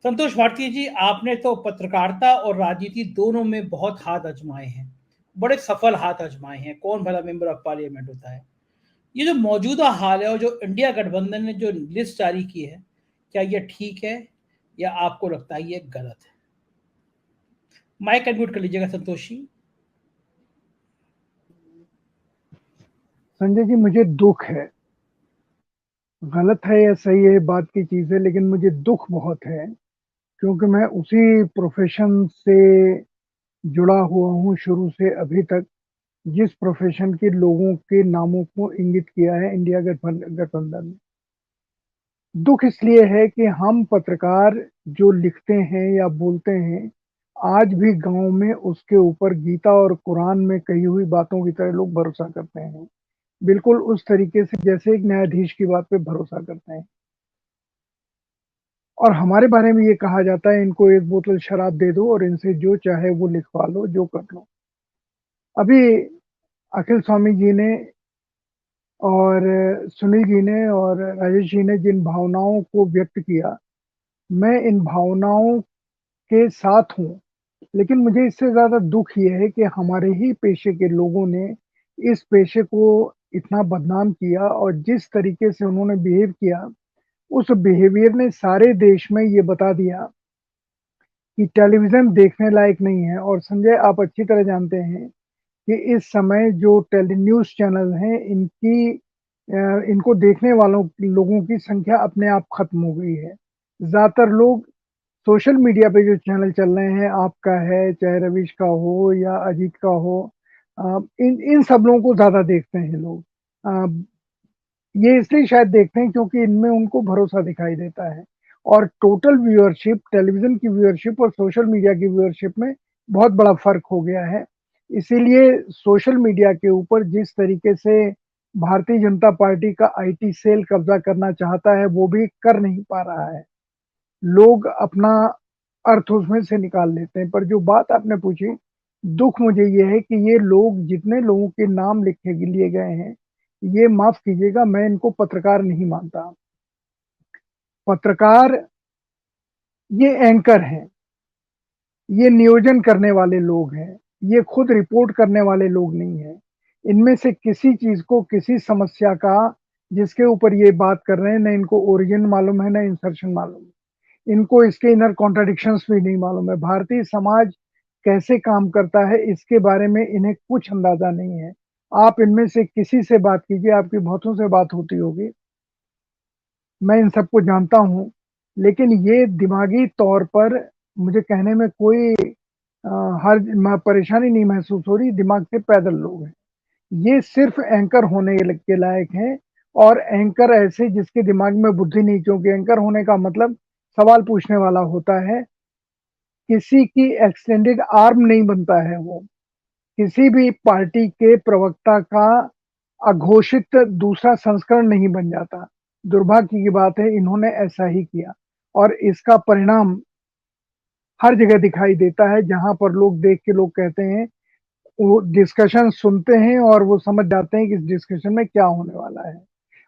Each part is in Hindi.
संतोष भारती जी, आपने तो पत्रकारिता और राजनीति दोनों में बहुत हाथ आजमाए हैं, बड़े सफल हाथ आजमाए हैं। कौन भला मेंबर ऑफ पार्लियामेंट होता है? ये जो मौजूदा हाल है और जो इंडिया गठबंधन ने जो लिस्ट जारी की है, क्या ये ठीक है या आपको लगता है ये गलत है? माइक अनम्यूट कर लीजिएगा संतोष जी। संजय जी, मुझे दुख है। गलत है या सही है बात की चीज है, लेकिन मुझे दुख बहुत है क्योंकि मैं उसी प्रोफेशन से जुड़ा हुआ हूँ शुरू से अभी तक, जिस प्रोफेशन के लोगों के नामों को इंगित किया है इंडिया गठबंधन ने। दुख इसलिए है कि हम पत्रकार जो लिखते हैं या बोलते हैं, आज भी गांव में उसके ऊपर गीता और कुरान में कही हुई बातों की तरह लोग भरोसा करते हैं, बिल्कुल उस तरीके से जैसे एक न्यायाधीश की बात पे भरोसा करते हैं। और हमारे बारे में ये कहा जाता है, इनको एक बोतल शराब दे दो और इनसे जो चाहे वो लिखवा लो, जो कर लो। अभी अखिल स्वामी जी ने और सुनील जी ने और राजेश जी ने जिन भावनाओं को व्यक्त किया, मैं इन भावनाओं के साथ हूँ। लेकिन मुझे इससे ज्यादा दुख ये है कि हमारे ही पेशे के लोगों ने इस पेशे को इतना बदनाम किया, और जिस तरीके से उन्होंने बिहेव किया, उस बिहेवियर ने सारे देश में ये बता दिया कि टेलीविजन देखने लायक नहीं है। और संजय, आप अच्छी तरह जानते हैं कि इस समय जो टेली न्यूज़ चैनल हैं, इनको देखने वालों लोगों की संख्या अपने आप खत्म हो गई है। ज़्यादातर लोग सोशल मीडिया पे जो चैनल चल रहे हैं, आपका है, चाहे रवीश का हो या अजीत का हो, इन इन सब लोगों को ज़्यादा देखते हैं लोग। अ, ये इसलिए शायद देखते हैं क्योंकि इनमें उनको भरोसा दिखाई देता है। और टोटल व्यूअरशिप, टेलीविज़न की व्यूअरशिप और सोशल मीडिया की व्यूअरशिप में बहुत बड़ा फ़र्क हो गया है। इसीलिए सोशल मीडिया के ऊपर जिस तरीके से भारतीय जनता पार्टी का आईटी सेल कब्ज़ा करना चाहता है, वो भी कर नहीं पा रहा है। लोग अपना अर्थ उसमें से निकाल लेते हैं। पर जो बात आपने पूछी, दुख मुझे ये है कि ये लोग, जितने लोगों के नाम लिखे लिए गए हैं, ये माफ कीजिएगा, मैं इनको पत्रकार नहीं मानता। पत्रकार ये एंकर हैं, ये नियोजन करने वाले लोग हैं, ये खुद रिपोर्ट करने वाले लोग नहीं हैं। इनमें से किसी चीज को, किसी समस्या का जिसके ऊपर ये बात कर रहे हैं, न इनको ओरिजिन मालूम है, न इंसर्शन मालूम है। इनको इसके इनर कॉन्ट्रडिक्शंस भी नहीं मालूम है। भारतीय समाज कैसे काम करता है, इसके बारे में इन्हें कुछ अंदाजा नहीं है। आप इनमें से किसी से बात कीजिए, आपकी बहुतों से बात होती होगी, मैं इन सबको जानता हूँ, लेकिन ये दिमागी तौर पर मुझे कहने में कोई अ, हर परेशानी नहीं महसूस हो रही। दिमाग से पैदल लोग हैं। ये सिर्फ एंकर होने के लायक हैं, और एंकर ऐसे जिसके दिमाग में बुद्धि नहीं, क्योंकि एंकर होने का मतलब सवाल पूछने वाला होता है। किसी की एक्सटेंडेड आर्म नहीं बनता है वो। किसी भी पार्टी के प्रवक्ता का अघोषित दूसरा संस्करण नहीं बन जाता। दुर्भाग्य की बात है, इन्होंने ऐसा ही किया, और इसका परिणाम हर जगह दिखाई देता है। जहां पर लोग देख के लोग कहते हैं, वो डिस्कशन सुनते हैं और वो समझ जाते हैं कि इस डिस्कशन में क्या होने वाला है।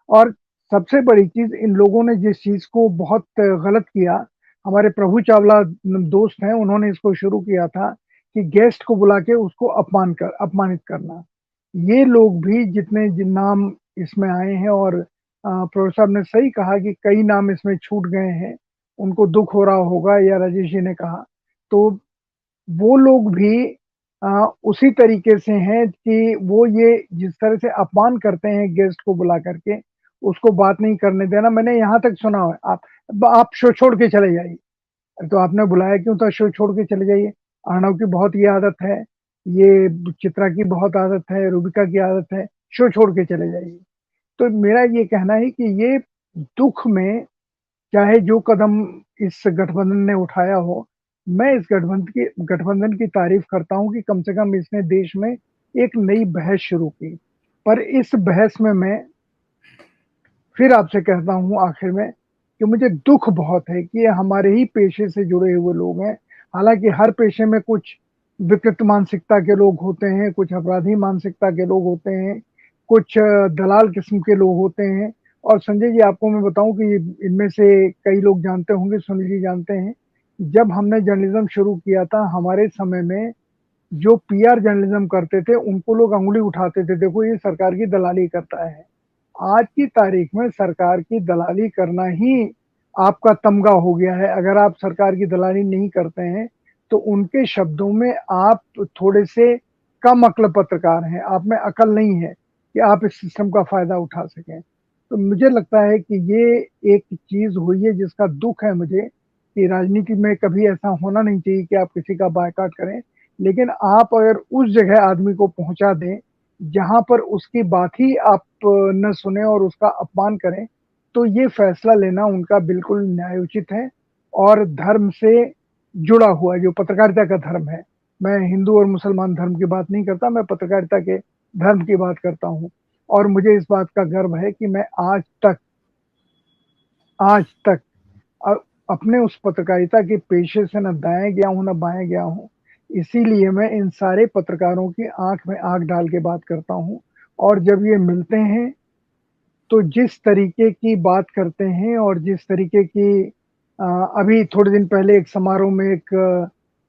और सबसे बड़ी चीज, इन लोगों ने जिस चीज को बहुत गलत किया, हमारे प्रभु चावला दोस्त हैं, उन्होंने इसको शुरू किया था कि गेस्ट को बुला के उसको अपमानित करना। ये लोग भी जितने नाम इसमें आए हैं, और प्रोफेसर साहब ने सही कहा कि कई नाम इसमें छूट गए हैं, उनको दुख हो रहा होगा, या राजेश जी ने कहा, तो वो लोग भी उसी तरीके से हैं कि वो ये जिस तरह से अपमान करते हैं गेस्ट को बुला करके, उसको बात नहीं करने देना। मैंने यहाँ तक सुना है, आप शो छोड़ के चले जाइए। तो आपने बुलाया क्यों था? शो छोड़ के चले जाइए। अर्णव की बहुत ये आदत है, ये चित्रा की बहुत आदत है, रूबिका की आदत है, शो छोड़ के चले जाइए। तो मेरा ये कहना है कि ये दुख में, चाहे जो कदम इस गठबंधन ने उठाया हो, मैं इस गठबंधन की तारीफ करता हूँ कि कम से कम इसने देश में एक नई बहस शुरू की। पर इस बहस में मैं फिर आपसे कहता हूँ आखिर में कि मुझे दुख बहुत है कि ये हमारे ही पेशे से जुड़े हुए लोग हैं। हालांकि हर पेशे में कुछ विकृत मानसिकता के लोग होते हैं, कुछ अपराधी मानसिकता के लोग होते हैं, कुछ दलाल किस्म के लोग होते हैं। और संजय जी, आपको मैं बताऊं कि इनमें से कई लोग जानते होंगे, सुनील जी जानते हैं जब हमने जर्नलिज्म शुरू किया था, हमारे समय में जो पीआर जर्नलिज्म करते थे, उनको लोग अंगुली उठाते थे, देखो ये सरकार की दलाली करता है। आज की तारीख में सरकार की दलाली करना ही आपका तमगा हो गया है। अगर आप सरकार की दलाली नहीं करते हैं, तो उनके शब्दों में आप थोड़े से कम अक्ल पत्रकार हैं, आप में अकल नहीं है कि आप इस सिस्टम का फ़ायदा उठा सकें। तो मुझे लगता है कि ये एक चीज़ हुई है जिसका दुःख है मुझे, कि राजनीति में कभी ऐसा होना नहीं चाहिए कि आप किसी का बायकॉट करें। लेकिन आप अगर उस जगह आदमी को पहुँचा दें, जहाँ पर उसकी बात ही आप न सुने और उसका अपमान करें, तो ये फैसला लेना उनका बिल्कुल न्यायोचित है और धर्म से जुड़ा हुआ जो पत्रकारिता का धर्म है। मैं हिंदू और मुसलमान धर्म की बात नहीं करता, मैं पत्रकारिता के धर्म की बात करता हूँ और मुझे इस बात का गर्व है कि मैं आज तक अ, अपने उस पत्रकारिता के पेशे से न दाएँ गया हूँ, न बाएँ गया हूँ। इसीलिए मैं इन सारे पत्रकारों की आँख में आँख डाल के बात करता हूँ और जब ये मिलते हैं, तो जिस तरीके की बात करते हैं और जिस तरीके की अभी थोड़े दिन पहले एक समारोह में एक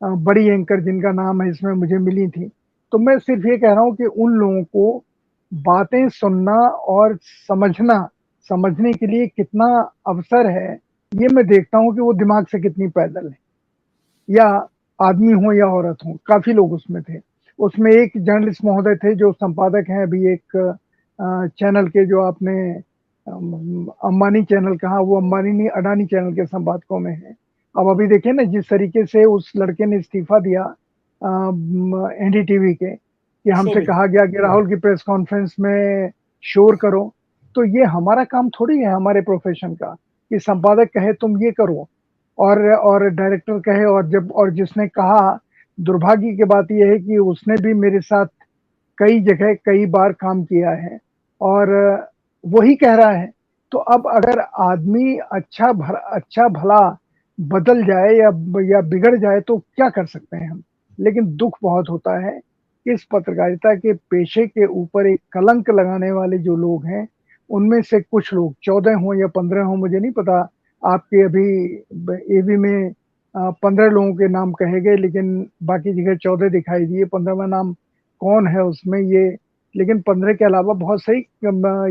बड़ी एंकर जिनका नाम है इसमें मुझे मिली थी। तो मैं सिर्फ़ ये कह रहा हूँ कि उन लोगों को बातें सुनना और समझने के लिए कितना अवसर है, ये मैं देखता हूँ कि वो दिमाग से कितनी पैदल हैं। या आदमी हो या औरत हो, काफ़ी लोग उसमें थे। उसमें एक जर्नलिस्ट महोदय थे जो संपादक हैं अभी एक चैनल के जो आपने अंबानी चैनल कहा, वो अंबानी नहीं अडानी चैनल के संपादकों में हैं। अब अभी देखिए ना जिस तरीके से उस लड़के ने इस्तीफ़ा दिया एनडीटीवी के, कि हमसे शोभित। कहा गया कि राहुल की प्रेस कॉन्फ्रेंस में शोर करो। तो ये हमारा काम थोड़ी है हमारे प्रोफ़ेशन का, कि संपादक कहे तुम ये करो और डायरेक्टर कहे और जिसने कहा, दुर्भाग्य की बात ये है कि उसने भी मेरे साथ कई जगह कई बार काम किया है और वही कह रहा है। तो अब अगर आदमी अच्छा भला बदल जाए या बिगड़ जाए तो क्या कर सकते हैं हम? लेकिन दुःख बहुत होता है, इस पत्रकारिता के पेशे के ऊपर एक कलंक लगाने वाले जो लोग हैं, उनमें से कुछ लोग 14 हों या 15 हों मुझे नहीं पता, आपके अभी एवी में 15 लोगों के नाम कहे गए लेकिन बाकी जगह 14 दिखाई दिए, 15वां नाम कौन है उसमें ये, लेकिन 15 के अलावा बहुत सही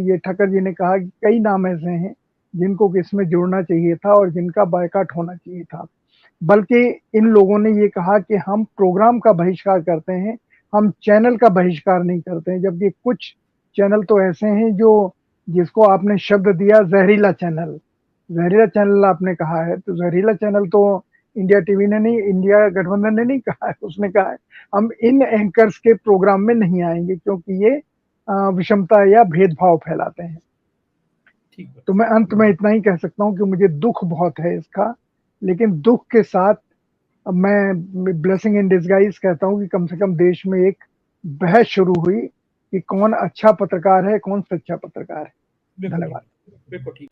ये ठक्कर जी ने कहा कि कई नाम ऐसे हैं, जिनको कि इसमें जोड़ना चाहिए था और जिनका बायकॉट होना चाहिए था। बल्कि इन लोगों ने ये कहा कि हम प्रोग्राम का बहिष्कार करते हैं, हम चैनल का बहिष्कार नहीं करते हैं, जबकि कुछ चैनल तो ऐसे हैं जो जिसको आपने शब्द दिया ज़हरीला चैनल। ज़हरीला चैनल आपने कहा है, तो ज़हरीला चैनल तो इंडिया टीवी ने नहीं, इंडिया गठबंधन ने नहीं कहा है, उसने कहा है हम इन एंकर्स के प्रोग्राम में नहीं आएँगे क्योंकि ये विषमता या भेदभाव फैलाते हैं। ठीक है। तो मैं अंत में इतना ही कह सकता हूँ कि मुझे दुःख बहुत है इसका, लेकिन दुःख के साथ मैं ब्लेसिंग इन डिसगाइज़ कहता हूँ कि कम से कम देश में एक बहस शुरू हुई कि कौन अच्छा पत्रकार है, कौन सच्चा पत्रकार है। बिल्कुल धन्यवाद। ठीक, बिल्कुल ठीक।